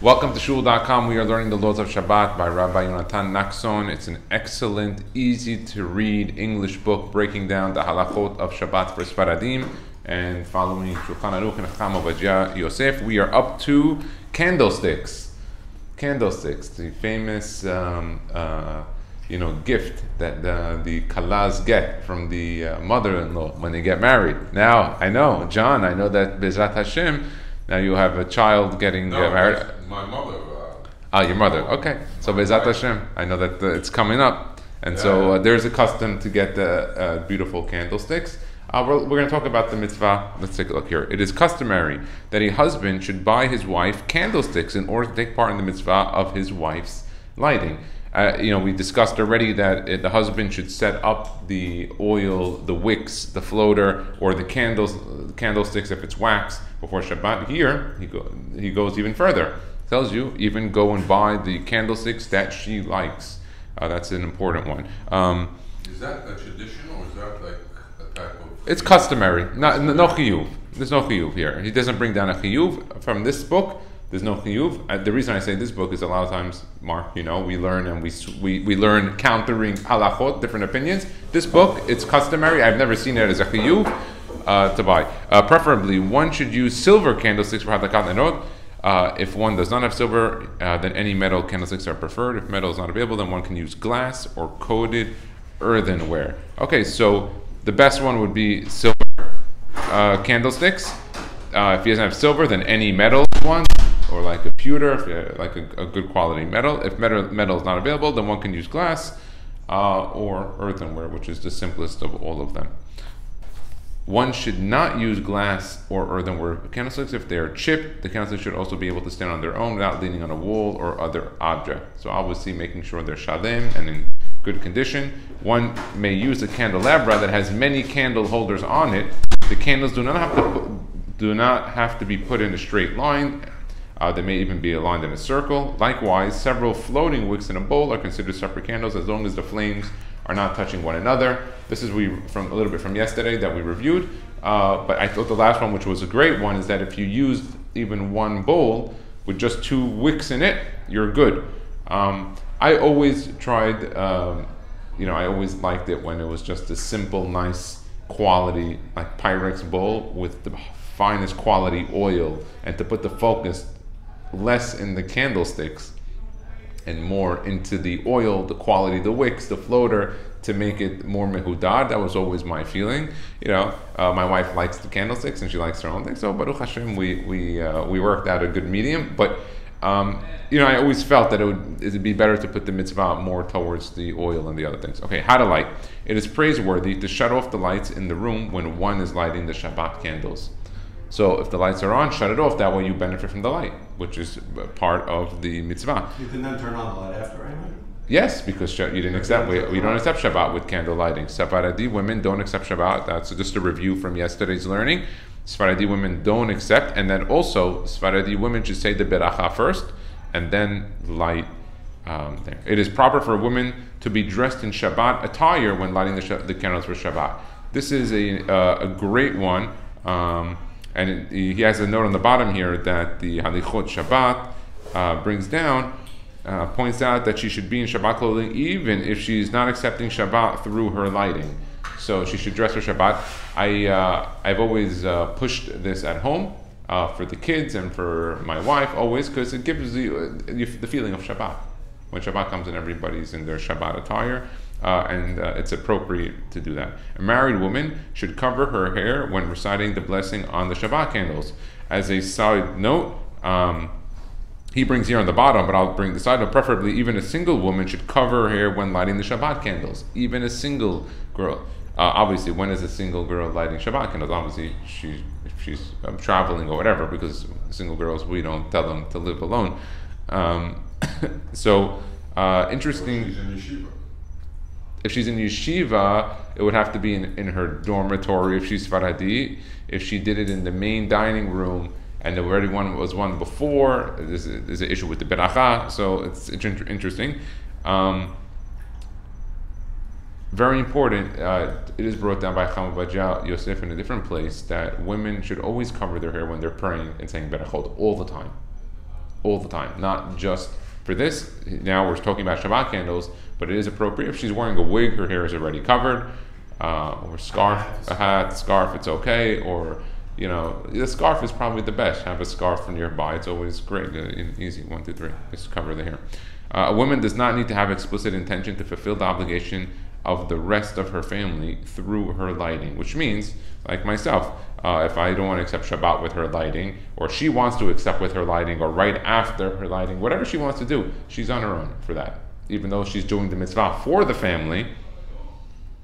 Welcome to Shul.com. We are learning the laws of Shabbat by Rabbi Yonatan Nakson. It's an excellent, easy to read English book breaking down the halachot of Shabbat for Sephardim and following Shulchan Aruch and Chacham Obadiah Yosef. We are up to candlesticks. Candlesticks, the famous gift that the Kalas get from the mother-in-law when they get married. Now, I know, John, I know that Bezrat Hashem, now you have a child getting married. My mother. Your mother. Okay. So Bezrat Hashem, I know that it's coming up. And so there's a custom to get the beautiful candlesticks. We're going to talk about the mitzvah. Let's take a look here. It is customary that a husband should buy his wife candlesticks in order to take part in the mitzvah of his wife's lighting. We discussed already that the husband should set up the oil, the wicks, the floater, or the candlesticks if it's wax before Shabbat. Here, he goes even further. Tells you, even go and buy the candlesticks that she likes. That's an important one. Is that a tradition, or is that like a type of... It's customary. No chiyuv. There's no chiyuv here. He doesn't bring down a chiyuv from this book. There's no chiyuv. The reason I say this book is a lot of times, Mark, we learn and we learn countering halachot, different opinions. This book, it's customary. I've never seen it as a chiyuv to buy. Preferably, one should use silver candlesticks for hadlakat nerot. If one does not have silver, then any metal candlesticks are preferred. If metal is not available, then one can use glass or coated earthenware. Okay, so the best one would be silver candlesticks. If he doesn't have silver, then any metal one, or like a pewter, like a good quality metal. If metal is not available, then one can use glass or earthenware, which is the simplest of all of them. One should not use glass or earthenware candlesticks. If they are chipped, the candlesticks should also be able to stand on their own without leaning on a wall or other object. So obviously making sure they're shalem and in good condition. One may use a candelabra that has many candle holders on it. The candles do not have to be put in a straight line. They may even be aligned in a circle. Likewise, several floating wicks in a bowl are considered separate candles as long as the flames are not touching one another. This is from a little bit from yesterday that we reviewed. But I thought the last one, which was a great one, is that if you used even one bowl with just two wicks in it, you're good. I always tried, I always liked it when it was just a simple, nice quality, like Pyrex bowl with the finest quality oil, and to put the focus less in the candlesticks and more into the oil, the quality, the wicks, the floater, to make it more mehudad. That was always my feeling. My wife likes the candlesticks and she likes her own thing. So Baruch Hashem, we worked out a good medium. But I always felt that it'd be better to put the mitzvah more towards the oil and the other things. Okay, how to light. It is praiseworthy to shut off the lights in the room when one is lighting the Shabbat candles. So if the lights are on, shut it off. That way you benefit from the light, which is part of the mitzvah. You can then turn on the light after, right? Yes, because we don't accept Shabbat with candle lighting. Sephardi women don't accept Shabbat. That's just a review from yesterday's learning. Sephardi women don't accept, and then also Sephardi women should say the beracha first and then light there. It is proper for a woman to be dressed in Shabbat attire when lighting the candles for Shabbat. This is a great one. And he has a note on the bottom here that the Halichot Shabbat brings down, points out that she should be in Shabbat clothing even if she's not accepting Shabbat through her lighting. So she should dress for Shabbat. I've always pushed this at home for the kids and for my wife always, because it gives the feeling of Shabbat. When Shabbat comes and everybody's in their Shabbat attire. And it's appropriate to do that. A married woman should cover her hair when reciting the blessing on the Shabbat candles. As a side note, he brings here on the bottom, but I'll bring the side note. Preferably, even a single woman should cover her hair when lighting the Shabbat candles. Even a single girl. Obviously, when is a single girl lighting Shabbat candles? Obviously, if she's traveling or whatever, because single girls, we don't tell them to live alone. Interesting. If she's in yeshiva, it would have to be in her dormitory if she's Sephardi. If she did it in the main dining room and there already was one before, there's an issue with the beracha, so it's interesting. Very important, it is brought down by Chacham Obadiah Yosef in a different place that women should always cover their hair when they're praying and saying berachot all the time. all the time, not just for this. Now we're talking about Shabbat candles, but it is appropriate. If she's wearing a wig, her hair is already covered, or a hat, scarf, it's okay. Or, the scarf is probably the best. Have a scarf nearby. It's always great. Easy, 1, 2, 3. Just cover the hair. A woman does not need to have explicit intention to fulfill the obligation of the rest of her family through her lighting, which means, like myself, if I don't want to accept Shabbat with her lighting, or she wants to accept with her lighting, or right after her lighting, whatever she wants to do, she's on her own for that. Even though she's doing the mitzvah for the family,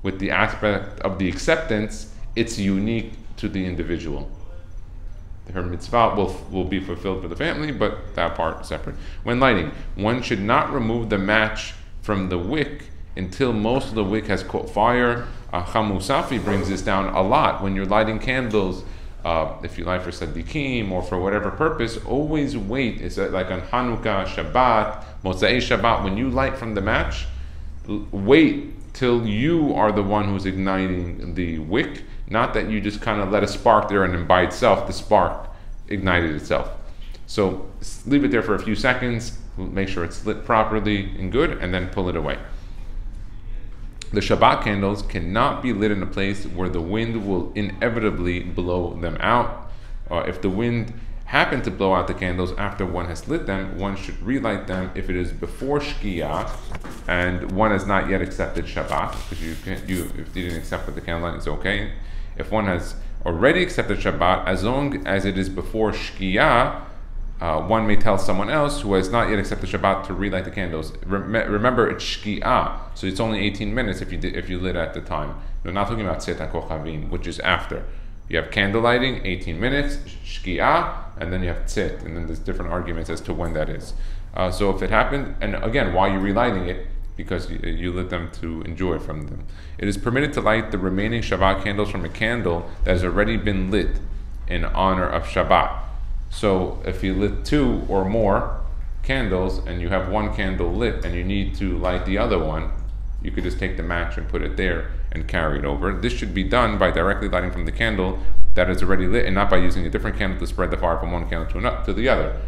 with the aspect of the acceptance, it's unique to the individual. Her mitzvah will be fulfilled for the family, but that part is separate. When lighting, one should not remove the match from the wick until most of the wick has caught fire. Chamusafi brings this down a lot. When you're lighting candles, if you light for Sadiqim or for whatever purpose, always wait. It's like on Hanukkah, Shabbat, Motzei Shabbat, when you light from the match, wait till you are the one who's igniting the wick, not that you just kind of let a spark there and then by itself, the spark ignited itself. So leave it there for a few seconds, make sure it's lit properly and good, and then pull it away. The Shabbat candles cannot be lit in a place where the wind will inevitably blow them out. If the wind happened to blow out the candles after one has lit them, one should relight them if it is before Shkia and one has not yet accepted Shabbat, because if you didn't accept with the candlelight, it's okay. If one has already accepted Shabbat, as long as it is before Shkia, one may tell someone else who has not yet accepted Shabbat to relight the candles. Remember, it's Shkia, so it's only 18 minutes if you lit at the time. We're not talking about Tzet HaKochavim, which is after. You have candle lighting, 18 minutes, Shkia, and then you have Tzit, and then there's different arguments as to when that is. So if it happened, and again, why are you relighting it? Because you lit them to enjoy from them. It is permitted to light the remaining Shabbat candles from a candle that has already been lit in honor of Shabbat. So if you lit 2 or more candles and you have one candle lit and you need to light the other one, you could just take the match and put it there and carry it over. This should be done by directly lighting from the candle that is already lit and not by using a different candle to spread the fire from one candle to the other.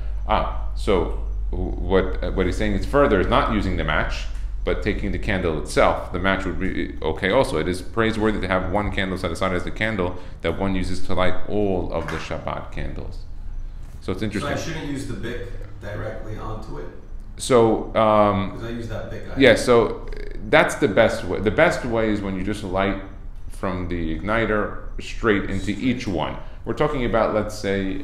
So what he's saying is further is not using the match, but taking the candle itself. The match would be okay also. It is praiseworthy to have one candle set aside as the candle that one uses to light all of the Shabbat candles. So it's interesting. So I shouldn't use the Bic directly onto it? So, because I use that Bic. Yeah, so that's the best way. The best way is when you just light from the igniter straight into each one. We're talking about, let's say,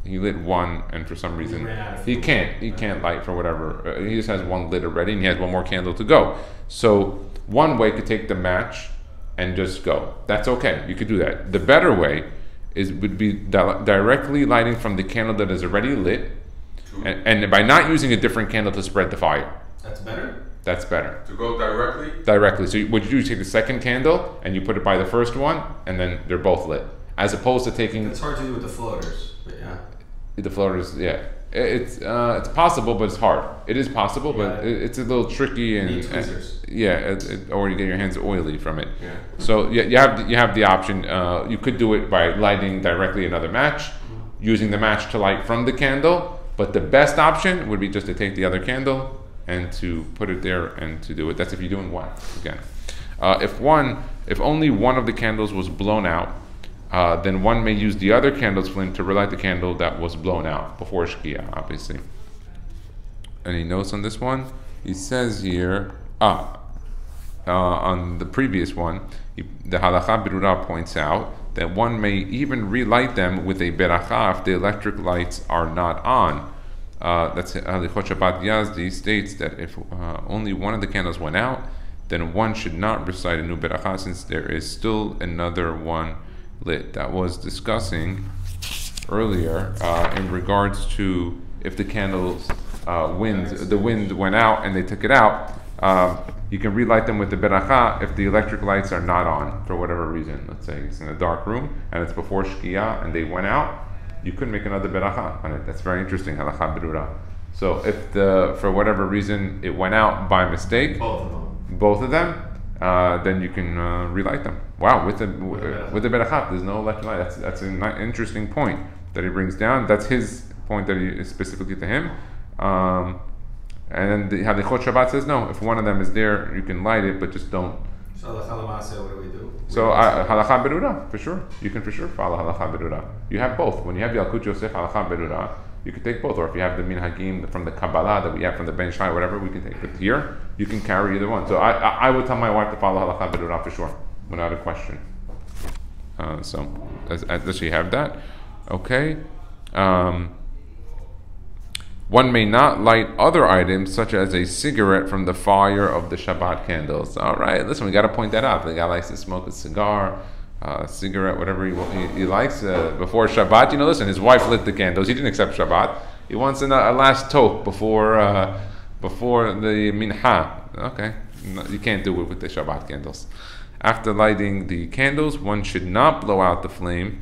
he lit one, and for some reason he can't light for whatever. He just has one lit already, and he has one more candle to go. So one way could take the match and just go. That's okay. You could do that. The better way would be directly lighting from the candle that is already lit, and by not using a different candle to spread the fire. That's better? That's better. To go directly? Directly. So what you do is take the second candle and you put it by the first one, and then they're both lit. As opposed to taking... It's hard to do with the floaters, but yeah. The floaters, yeah. It's possible, but it's hard. It is possible, but it's a little tricky, and or you get your hands oily from it. Yeah. So you have the option. You could do it by lighting directly another match, using the match to light from the candle. But the best option would be just to take the other candle and to put it there and to do it. That's if you're doing wax again. If only one of the candles was blown out, then one may use the other candle's flame to relight the candle that was blown out before Shkia, obviously. Any notes on this one? He says here, on the previous one, the Halacha Birura points out that one may even relight them with a beracha if the electric lights are not on. That's Halichot Shabbat Yazdi states that if only one of the candles went out, then one should not recite a new beracha since there is still another one lit. That was discussing earlier in regards to if the candles the wind went out and they took it out, you can relight them with the beracha if the electric lights are not on for whatever reason. Let's say it's in a dark room and it's before Shkia and they went out, you couldn't make another beracha on it. That's very interesting, halacha berura. So if for whatever reason it went out by mistake, both of them, then you can relight them. Wow, with the berachah, there's no electric light. That's an interesting point that he brings down. That's his point. point that is specifically to him. And then the Halichot Shabbat says no. If one of them is there, you can light it, but just don't. So halacha l'maaseh, what do we do? So halacha berura, for sure. You can for sure follow halacha berura. You have both. When you have Yalkut Yosef halacha berura, you can take both. Or if you have the minhagim from the Kabbalah that we have from the Ben Shai, whatever, we can take. But here, you can carry either one. So I would tell my wife to follow halacha berura for sure, without a question. So does she have that? Okay. One may not light other items such as a cigarette from the fire of the Shabbat candles. All right, listen, we got to point that out. The guy likes to smoke a cigar, cigarette, whatever he likes before Shabbat. Listen, his wife lit the candles. He didn't accept Shabbat. He wants a last toke before the minha. Okay, no, you can't do it with the Shabbat candles. After lighting the candles, one should not blow out the flame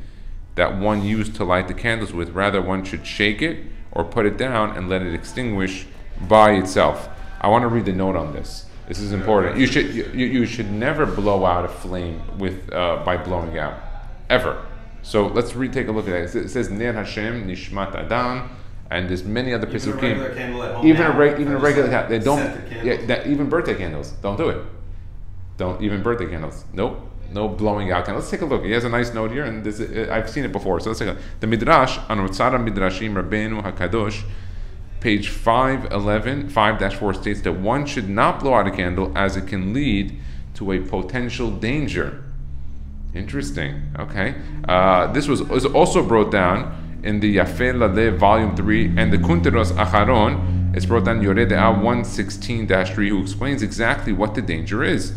that one used to light the candles with. Rather, one should shake it or put it down and let it extinguish by itself. I want to read the note on this. This is important. You should never blow out a flame with by blowing out, ever. So let's take a look at it. It says Ner Hashem Nishmat Adam, and there's many other Pesukim. Even a regular candle. They don't. Even birthday candles. Don't do it. Don't even birthday candles. Nope. No blowing out candles. Let's take a look. He has a nice note here, and I've seen it before. So let's take a look. The Midrash on Otzara Midrashim Rabbeinu Hakadosh, page 511, 5-4 states that one should not blow out a candle as it can lead to a potential danger. Interesting. Okay. This was also brought down in the Yafeh Laleh volume 3 and the Kunteros Acharon. It's brought down Yoreh De'ah 116-3, who explains exactly what the danger is.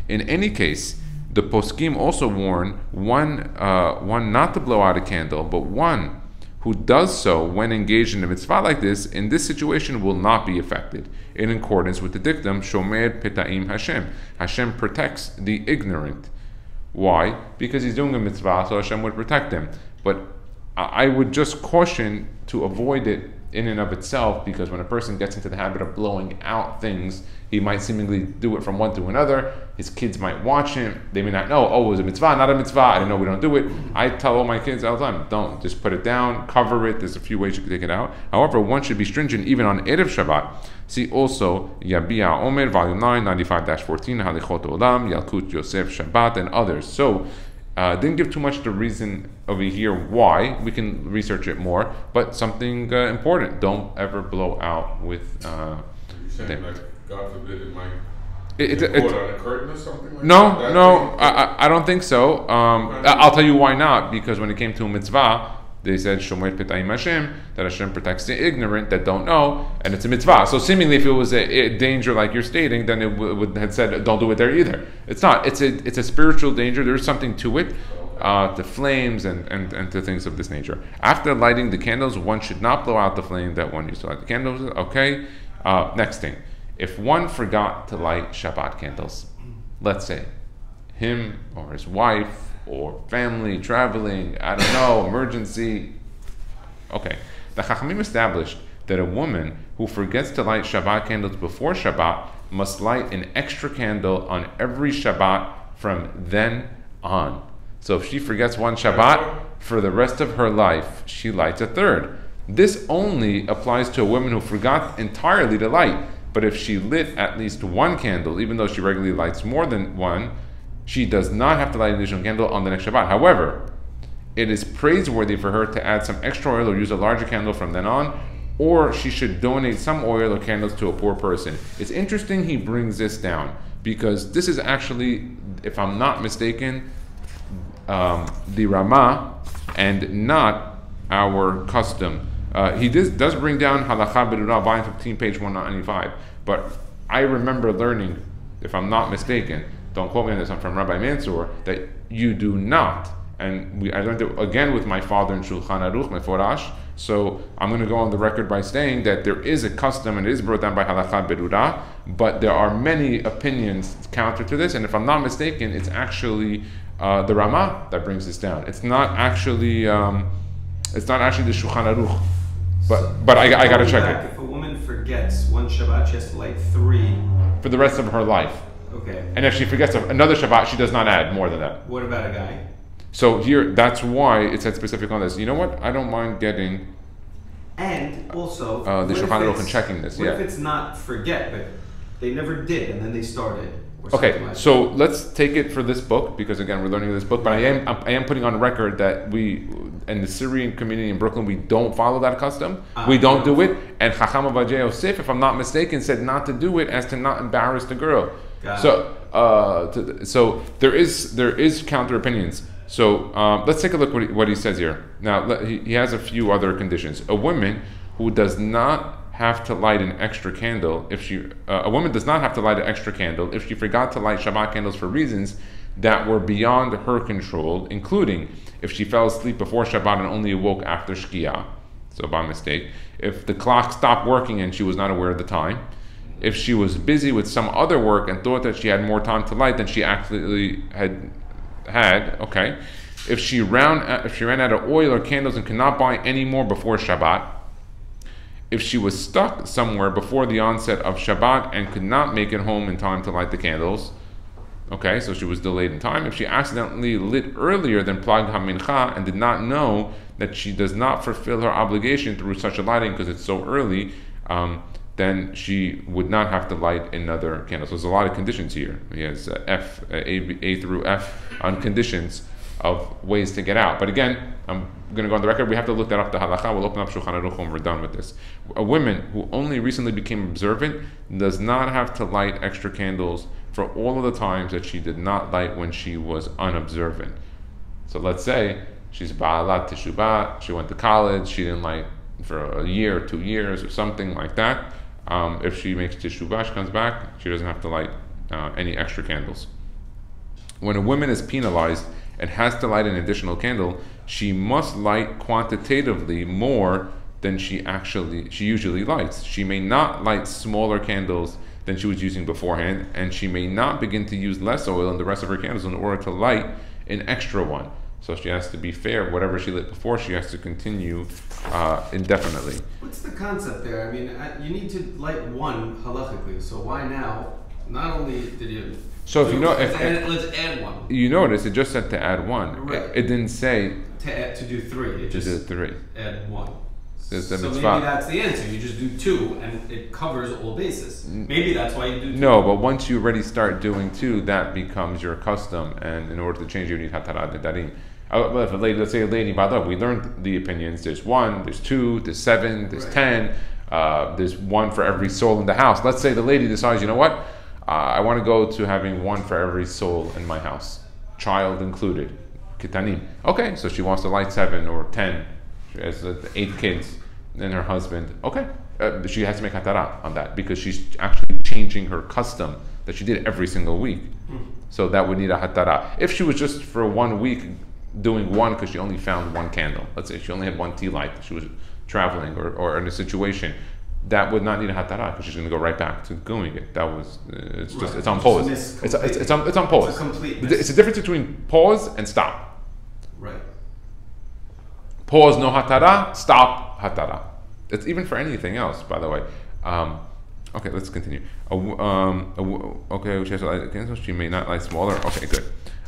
In any case, the poskim also warn one not to blow out a candle, but one who does so when engaged in a mitzvah like this, in this situation will not be affected, in accordance with the dictum, Shomer Peta'im Hashem. Hashem protects the ignorant. Why? Because he's doing a mitzvah, so Hashem would protect him. But I would just caution to avoid it in and of itself, because when a person gets into the habit of blowing out things, he might seemingly do it from one to another. His kids might watch him. They may not know, oh, it was a mitzvah, not a mitzvah. I didn't know we don't do it. I tell all my kids all the time, don't. Just put it down, cover it. There's a few ways you can take it out. However, one should be stringent even on Erev Shabbat. See also Yabia Omer, volume 9, 95-14, Halichot Olam, Yalkut Yosef Shabbat, and others. So, didn't give too much the reason over here why. We can research it more, but something important. Don't ever blow out with... You're saying, like, God forbid, it might get caught on a curtain or something like no, that? No, I don't think so. I'll tell you why not. Because when it came to a mitzvah, they said Shomer Peta'im Hashem, that Hashem protects the ignorant that don't know, and it's a mitzvah. So seemingly, if it was a danger like you're stating, then it would have said don't do it there either. It's not. It's a spiritual danger. There's something to it, to flames and to things of this nature. After lighting the candles, one should not blow out the flame that one used to light the candles. Okay. Next thing, if one forgot to light Shabbat candles, let's say him or his wife or family traveling, I don't know, emergency. Okay, the Chachamim established that a woman who forgets to light Shabbat candles before Shabbat must light an extra candle on every Shabbat from then on. So if she forgets one Shabbat, for the rest of her life, she lights a third. This only applies to a woman who forgot entirely to light. But if she lit at least one candle, even though she regularly lights more than one, she does not have to light an additional candle on the next Shabbat. However, it is praiseworthy for her to add some extra oil or use a larger candle from then on, or she should donate some oil or candles to a poor person. It's interesting he brings this down, because this is actually, if I'm not mistaken, the Ramah and not our custom. He does bring down Halacha Berurah, volume 15, page 195. But I remember learning, if I'm not mistaken, don't quote me on this, I'm from Rabbi Mansour, that you do not, and I learned it again with my father in Shulchan Aruch, Meforash, so I'm going to go on the record by saying that there is a custom, and it is brought down by Halacha Berurah, but there are many opinions counter to this, and if I'm not mistaken, it's actually the Ramah that brings this down. It's not actually the Shulchan Aruch. But I got to check it. If a woman forgets one Shabbat, she has to light 3 for the rest of her life. Okay. And if she forgets another Shabbat, she does not add more than that. What about a guy? So here, that's why it said specific on this. You know what? I don't mind getting And also, the what if Shulchan Aruch it's- and checking this. What Yeah. if it's not forget, but they never did, and then they started? Or Okay, something like so let's take it for this book because again we're learning this book. But I am putting on record that we in the Syrian community in Brooklyn we don't follow that custom. We don't do it. And Chacham Avadei Yosef, if I'm not mistaken, said not to do it as to not embarrass the girl. Got So there is counter opinions. So let's take a look what he says here. Now he has a few other conditions. A woman who does not have to light an extra candle a woman does not have to light an extra candle if she forgot to light Shabbat candles for reasons that were beyond her control, including if she fell asleep before Shabbat and only awoke after Shkia, so by mistake, if the clock stopped working and she was not aware of the time, if she was busy with some other work and thought that she had more time to light than she actually had, okay, if she ran out of oil or candles and could not buy any more before Shabbat, if she was stuck somewhere before the onset of Shabbat and could not make it home in time to light the candles, okay, so she was delayed in time. If she accidentally lit earlier than Plag HaMincha and did not know that she does not fulfill her obligation through such a lighting because it's so early, then she would not have to light another candle. So there's a lot of conditions here. He has A through F on conditions of ways to get out. But again, I'm going to go on the record. We have to look that up, the Halacha. We'll open up Shulchan Aruch when we're done with this. A woman who only recently became observant does not have to light extra candles for all of the times that she did not light when she was unobservant. So let's say she's Ba'alat Teshuvah, she went to college, she didn't light for a year or 2 years or something like that. If she makes Teshuvah, she comes back, she doesn't have to light any extra candles. When a woman is penalized and has to light an additional candle, she must light quantitatively more than she usually lights. She may not light smaller candles than she was using beforehand, and she may not begin to use less oil in the rest of her candles in order to light an extra one. So she has to be fair. Whatever she lit before, she has to continue indefinitely. What's the concept there? I mean, you need to light one halachically, so why now? Not only did you... So if you know, let's add one. You notice it just said to add one. Right. It didn't say to do three. It just do three. Add one. There's the So maybe mitzvah. that's the answer. You just do two, and it covers all bases. Maybe that's why you do two. No, but once you already start doing two, that becomes your custom, and in order to change, you need hatara dedarim. Well, if a lady, let's say a lady, by the way, we learned the opinions. There's 1, there's 2, there's 7, there's 10. There's 1 for every soul in the house. Let's say the lady decides, you know what? I want to go to having 1 for every soul in my house, child included, kitanim. Okay, so she wants to light 7 or 10. She has 8 kids and her husband. Okay, she has to make hatara on that because she's actually changing her custom that she did every single week. So that would need a hatara. If she was just for 1 week doing 1 because she only found 1 candle, let's say she only had 1 tea light, she was traveling or in a situation, that would not need a hatara because she's going to go right back to doing it. That was it's just it's on pause. It's on pause. It's a complete miss. It's a difference between pause and stop. Right. Pause, no hatara. Stop, hatara. It's even for anything else, by the way. Okay, let's continue. Okay, she may not light smaller. Okay, good.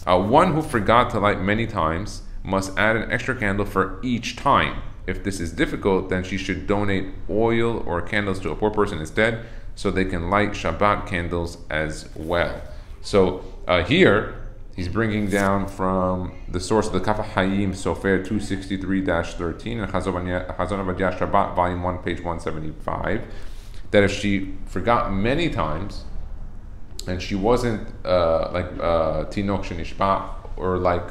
One who forgot to light many times must add an extra candle for each time. If this is difficult, then she should donate oil or candles to a poor person instead, so they can light Shabbat candles as well. So here, he's bringing down from the source of the Kaf Hayim Sofer 263-13 and Chazon Avadiyah Shabbat, volume 1, page 175, that if she forgot many times, and she wasn't like Tinok Shenishba, or like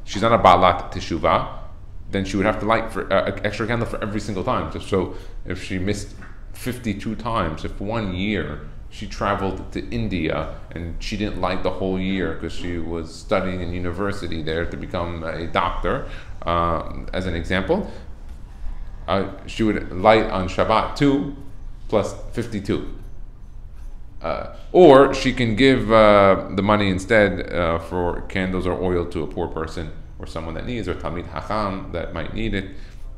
she's not a Ba'alat Teshuvah, then she would have to light for an extra candle for every single time. So if she missed 52 times, if 1 year she traveled to India and she didn't light the whole year because she was studying in university there to become a doctor, as an example, she would light on Shabbat 2 plus 52. Or she can give the money instead for candles or oil to a poor person or someone that needs, or Talmid Hacham that might need it,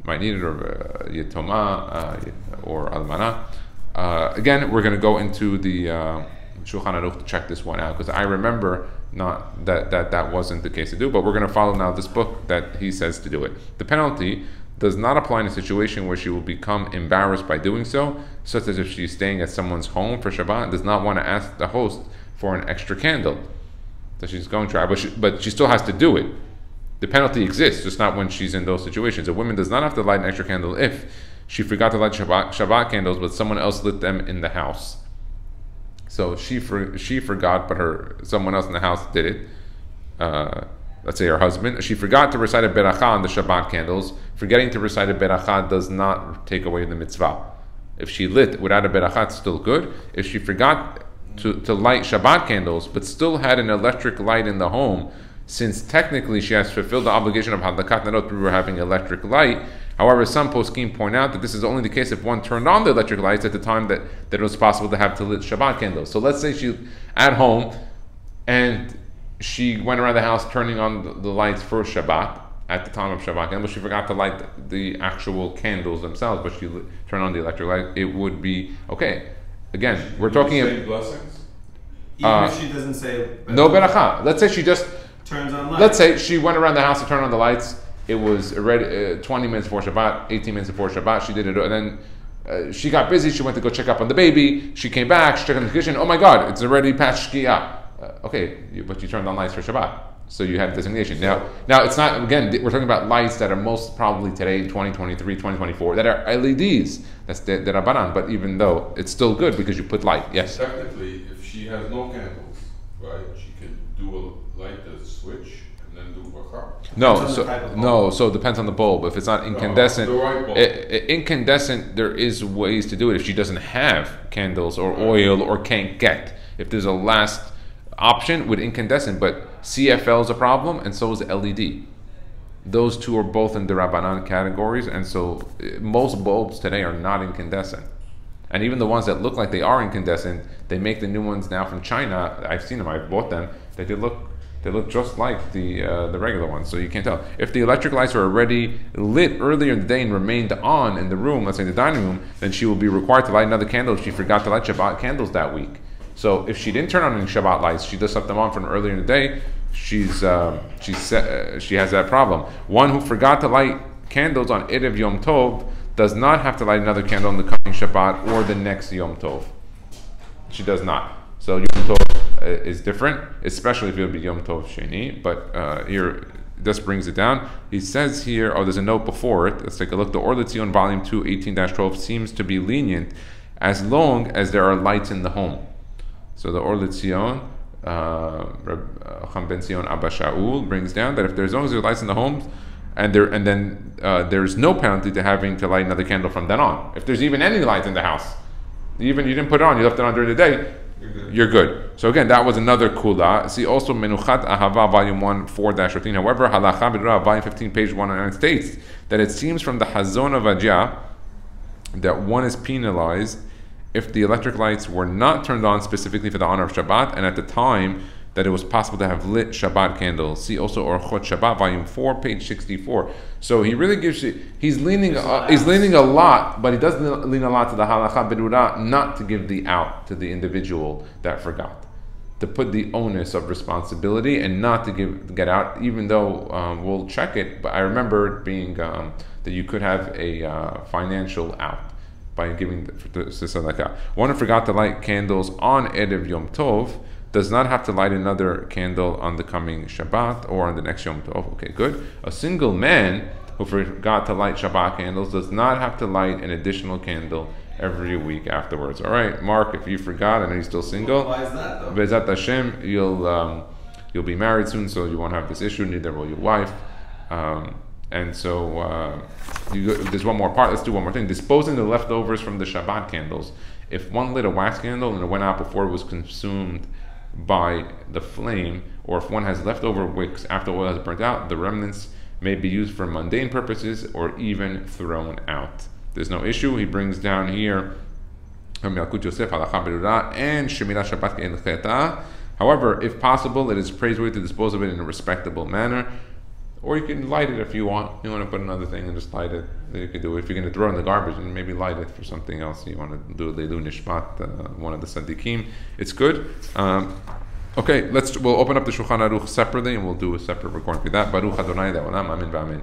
or Yetoma or Almana. Again, we're going to go into the Shulchan Aruch to check this one out because I remember not that wasn't the case to do, but we're going to follow now this book that he says to do it. The penalty does not apply in a situation where she will become embarrassed by doing so, such as if she's staying at someone's home for Shabbat and does not want to ask the host for an extra candle. So she's going to try, but she still has to do it. The penalty exists, just not when she's in those situations. A woman does not have to light an extra candle if she forgot to light Shabbat candles, but someone else lit them in the house. So she forgot, but someone else in the house did it. Let's say her husband. She forgot to recite a beracha on the Shabbat candles. Forgetting to recite a beracha does not take away the mitzvah. If she lit without a beracha, it's still good. If she forgot to light Shabbat candles, but still had an electric light in the home, since technically she has fulfilled the obligation of Hadlakat Nerot through having electric light. However, some poskim point out that this is only the case if one turned on the electric lights at the time that it was possible to have to lit Shabbat candles. So let's say she at home and she went around the house turning on the lights for Shabbat at the time of Shabbat candles. She forgot to light the actual candles themselves, but she turned on the electric light. It would be okay. Again, we're talking about blessings. Even if she doesn't say no beracha. Let's say she just turns on lights. Let's say she went around the house to turn on the lights. It was already 20 minutes before Shabbat, 18 minutes before Shabbat. She did it, and then she got busy. She went to go check up on the baby. She came back. She checked in the kitchen. Oh my God, it's already past Shkia. Okay, but you turned on lights for Shabbat, so you had designation. Now it's not. Again, we're talking about lights that are most probably today, 2023, 2024, that are LEDs. That's the Rabbanan. But even though it's still good because you put light. Yes. Technically, if she has no candles, right, she can light the switch and then do bracha. So it depends on the bulb. If it's not incandescent, incandescent, there is ways to do it if she doesn't have candles or oil or can't get. If there's a last option with incandescent, but CFL is a problem, and so is LED. Those two are both in the Rabbanan categories, and so most bulbs today are not incandescent. And even the ones that look like they are incandescent, they make the new ones now from China. I've seen them. I've bought them. They look just like the regular ones, so you can't tell. If the electric lights were already lit earlier in the day and remained on in the room, let's say the dining room, then she will be required to light another candle if she forgot to light Shabbat candles that week. So if she didn't turn on any Shabbat lights, she just left them on from earlier in the day, she has that problem. One who forgot to light candles on Erev Yom Tov does not have to light another candle on the coming Shabbat or the next Yom Tov. She does not. So Yom Tov is different, especially if it would be Yom Tov Sheni. But here, this brings it down. He says here, there's a note before it. Let's take a look. The Or L'Tzion, Volume 2, 18-12 seems to be lenient as long as there are lights in the home. So the Or L'Tzion, Cham Ben Zion Abba Shaul, brings down that as long as there are lights in the homes, and then there's no penalty to having to light another candle from then on. If there's even any light in the house, even you didn't put it on, you left it on during the day, you're good. So again, that was another kula. See also Menuchat Ahava, Volume 1, 4-13. However, Halacha B'Rah, Volume 15, page 109 states that it seems from the Hazon of Ajah that one is penalized if the electric lights were not turned on specifically for the honor of Shabbat, and at the time that it was possible to have lit Shabbat candles. See also Orchot Shabbat, Volume 4, page 64. So he really gives you, he's leaning a lot, but he doesn't lean a lot to the Halacha B'Rah, not to give the out to the individual that forgot, to put the onus of responsibility and not to get out, even though we'll check it. But I remember it being that you could have a financial out by giving the tzedakah. One who forgot to light candles on Erev Yom Tov does not have to light another candle on the coming Shabbat or on the next Yom Tov. Okay, good. A single man who forgot to light Shabbat candles does not have to light an additional candle every week afterwards. All right, Mark, if you forgot and he's still single, why is that though? Be'ezat Hashem, you'll be married soon, so you won't have this issue. Neither will your wife. And so there's one more part. Let's do one more thing. Disposing the leftovers from the Shabbat candles. If one lit a wax candle and it went out before it was consumed by the flame, or if one has leftover wicks after oil has burnt out, the remnants may be used for mundane purposes or even thrown out. There's no issue. He brings down here and Shemirat Shabbat. However, if possible, it is praiseworthy to dispose of it in a respectable manner. Or you can light it if you want. You want to put another thing and just light it. Then you can do it. If you're going to throw it in the garbage, and maybe light it for something else. You want to do a Leilu Nishmat, one of the Sadiqim. It's good. Okay, we'll open up the Shulchan Aruch separately, and we'll do a separate recording for that. Baruch Adonai Le'olam, Amen v'Amen.